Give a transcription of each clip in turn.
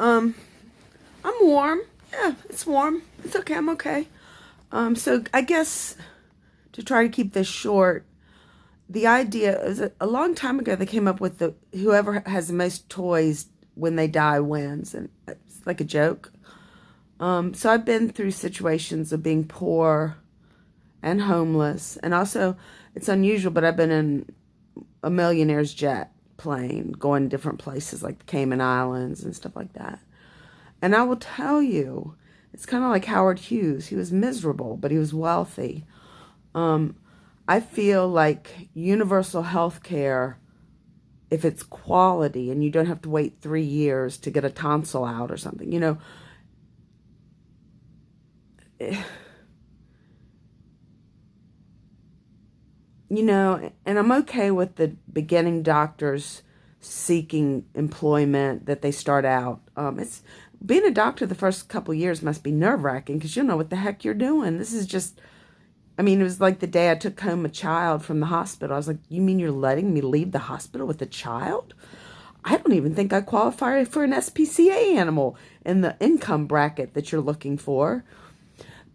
Um, I'm warm. Yeah, it's warm. It's okay. I'm okay. So I guess to try to keep this short, the idea is that a long time ago they came up with the whoever has the most toys when they die wins, and it's like a joke. So I've been through situations of being poor and homeless, and also it's unusual, but I've been in a millionaire's jet plane going different places like the Cayman Islands and stuff like that. And I will tell you, it's kind of like Howard Hughes. He was miserable, but he was wealthy. Um, I feel like universal health care, if it's quality and you don't have to wait 3 years to get a tonsil out or something, and I'm okay with the beginning doctors seeking employment that they start out. It's being a doctor the first couple years must be nerve-wracking because you don't know what the heck you're doing. This is just, I mean, it was like the day I took home a child from the hospital. I was like, you mean you're letting me leave the hospital with a child? I don't even think I qualify for an SPCA animal in the income bracket that you're looking for.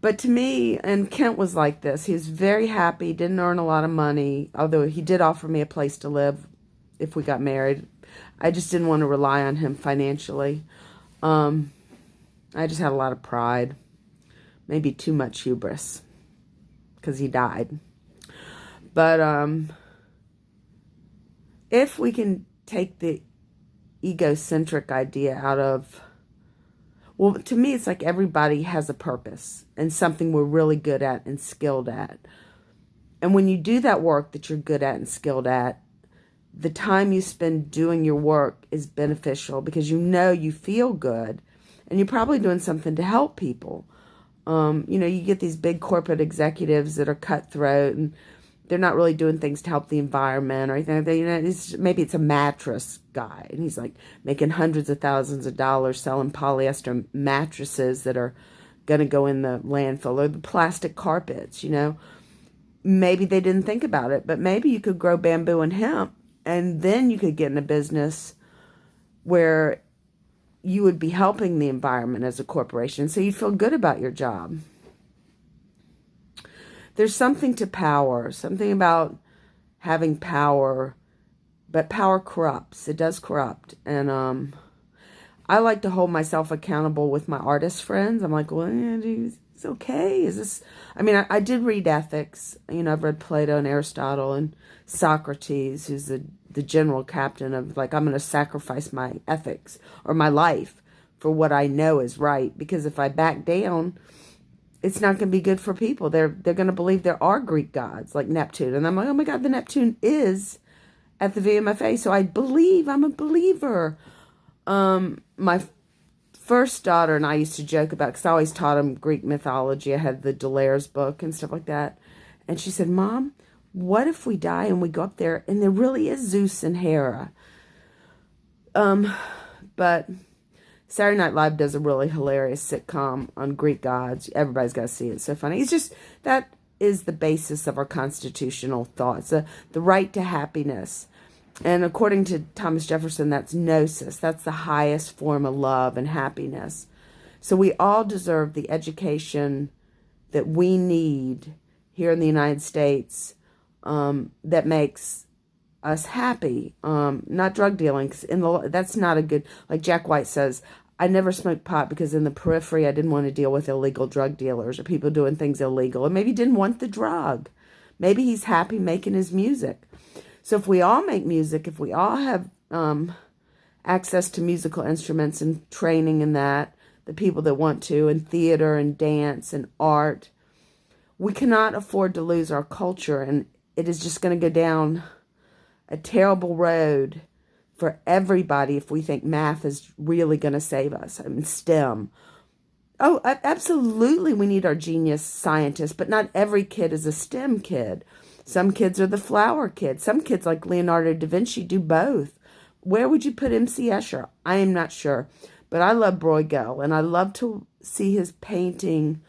But to me, and Kent was like this, he was very happy, didn't earn a lot of money, although he did offer me a place to live if we got married. I just didn't want to rely on him financially. I just had a lot of pride, maybe too much hubris, because he died. But if we can take the egocentric idea out of, well, to me, it's like everybody has a purpose and something we're really good at and skilled at. And when you do that work that you're good at and skilled at, the time you spend doing your work is beneficial because you feel good and you're probably doing something to help people. You get these big corporate executives that are cutthroat and they're not really doing things to help the environment or anything like that. Maybe it's a mattress guy and he's like making hundreds of thousands of dollars selling polyester mattresses that are going to go in the landfill, or the plastic carpets. Maybe they didn't think about it, but maybe you could grow bamboo and hemp and then you could get in a business where you would be helping the environment as a corporation, so you'd feel good about your job. There's something to power, something about having power, but power corrupts. It does corrupt. And I like to hold myself accountable with my artist friends. I'm like, well, it's okay. I did read ethics. I've read Plato and Aristotle and Socrates, who's the general captain of, like, I'm going to sacrifice my ethics or my life for what I know is right. Because if I back down, it's not going to be good for people. They're going to believe there are Greek gods like Neptune. And I'm like, oh my God, the Neptune is at the VMFA. So I believe, I'm a believer. My first daughter and I used to joke about, because I always taught them Greek mythology. I had the Delaire's book and stuff like that. And she said, Mom, what if we die and we go up there and there really is Zeus and Hera? But Saturday Night Live does a really hilarious sitcom on Greek gods. Everybody's got to see it. It's so funny. It's just, that is the basis of our constitutional thoughts, the right to happiness. And according to Thomas Jefferson, that's gnosis. That's the highest form of love and happiness. So we all deserve the education that we need here in the United States, that makes us happy. Not drug dealing, 'cause that's not a good, like Jack White says, I never smoked pot because in the periphery I didn't want to deal with illegal drug dealers or people doing things illegal, or maybe didn't want the drug. Maybe he's happy making his music. So if we all make music, if we all have access to musical instruments and training in that, the people that want to, and theater and dance and art, we cannot afford to lose our culture, and it is just going to go down a terrible road for everybody if we think math is really going to save us. I mean, STEM. Oh, absolutely, we need our genius scientists, but not every kid is a STEM kid. Some kids are the flower kids. Some kids, like Leonardo da Vinci, do both. Where would you put MC Escher? I am not sure. But I love Bruegel, and I love to see his painting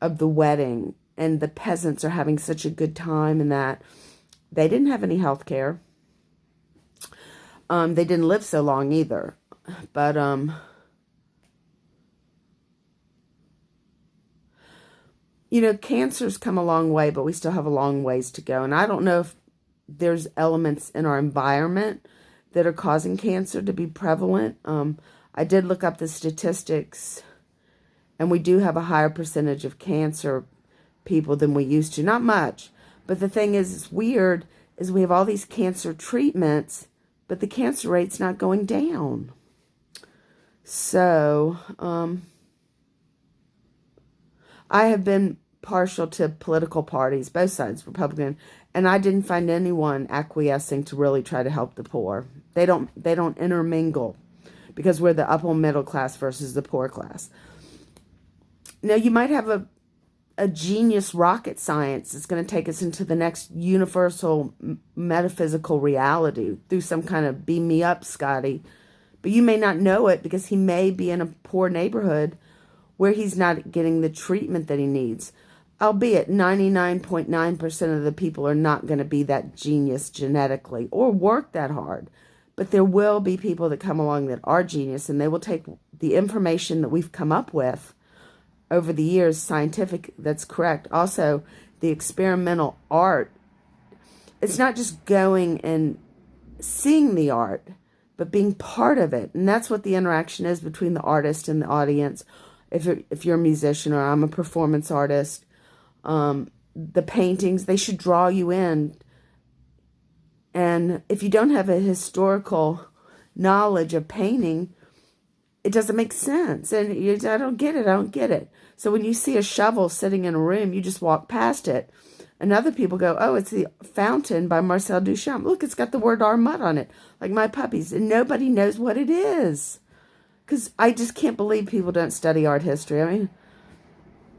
of the wedding, and the peasants are having such a good time in that. They didn't have any health care. They didn't live so long either. But Cancer's come a long way, but we still have a long ways to go. And I don't know if there's elements in our environment that are causing cancer to be prevalent. I did look up the statistics, and we do have a higher percentage of cancer people than we used to. Not much, but the thing is, it's weird, is we have all these cancer treatments, but the cancer rate's not going down. So, I have been partial to political parties, both sides, Republican, and I didn't find anyone acquiescing to really try to help the poor. They don't intermingle, because we're the upper middle class versus the poor class. Now, you might have a genius rocket science that's going to take us into the next universal metaphysical reality through some kind of beam me up, Scotty. But you may not know it, because he may be in a poor neighborhood where he's not getting the treatment that he needs. Albeit 99.9% of the people are not going to be that genius genetically or work that hard. But there will be people that come along that are genius, and they will take the information that we've come up with over the years, scientific, that's correct. Also, the experimental art. It's not just going and seeing the art, but being part of it. And that's what the interaction is between the artist and the audience. If you're a musician, or I'm a performance artist, the paintings, they should draw you in. And if you don't have a historical knowledge of painting, it doesn't make sense. And I don't get it. So when you see a shovel sitting in a room, you just walk past it. And other people go, oh, it's the Fountain by Marcel Duchamp. Look, it's got the word Armut on it, like my puppies. And nobody knows what it is. Because I just can't believe people don't study art history. I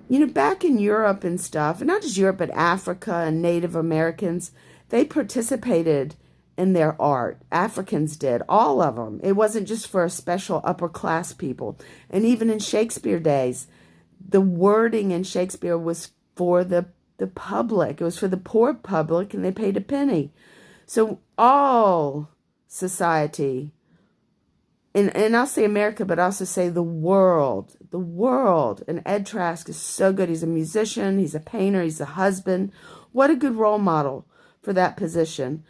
mean, back in Europe and stuff, and not just Europe, but Africa and Native Americans, they participated in their art. Africans did, all of them. It wasn't just for a special upper class people. And even in Shakespeare days, the wording in Shakespeare was for the public. It was for the poor public, and they paid a penny. So all society, and I'll say America, but also say the world. And Ed Trask is so good. He's a musician, he's a painter, he's a husband. What a good role model for that position.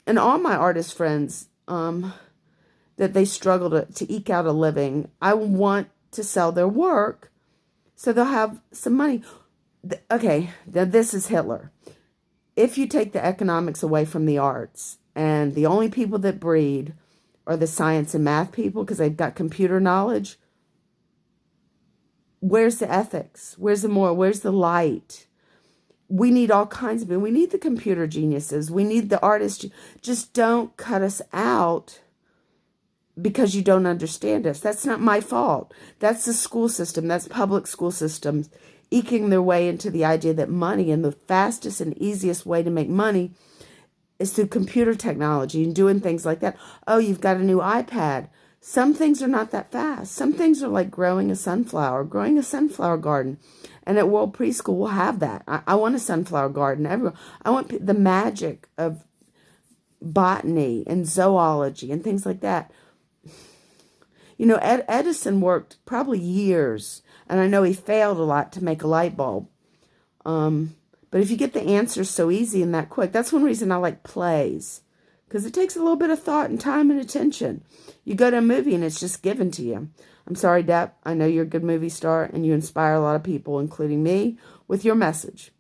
And all my artist friends, that they struggle to eke out a living, I want to sell their work so they'll have some money. Okay, now this is Hitler. If you take the economics away from the arts, and the only people that breed are the science and math people because they've got computer knowledge, where's the ethics? Where's the moral? Where's the light? We need all kinds of it. We need the computer geniuses. We need the artists. Just don't cut us out because you don't understand us. That's not my fault. That's the school system. That's public school systems eking their way into the idea that money, and the fastest and easiest way to make money, is through computer technology and doing things like that. Oh, you've got a new iPad. Some things are not that fast. Some things are like growing a sunflower garden. And at World Preschool, we'll have that. I want a sunflower garden. I want the magic of botany and zoology and things like that. Edison worked probably years, and I know he failed a lot to make a light bulb. But if you get the answers so easy and that quick, that's one reason I like plays. Because it takes a little bit of thought and time and attention. You go to a movie and it's just given to you. I'm sorry, Depp. I know you're a good movie star and you inspire a lot of people, including me, with your message.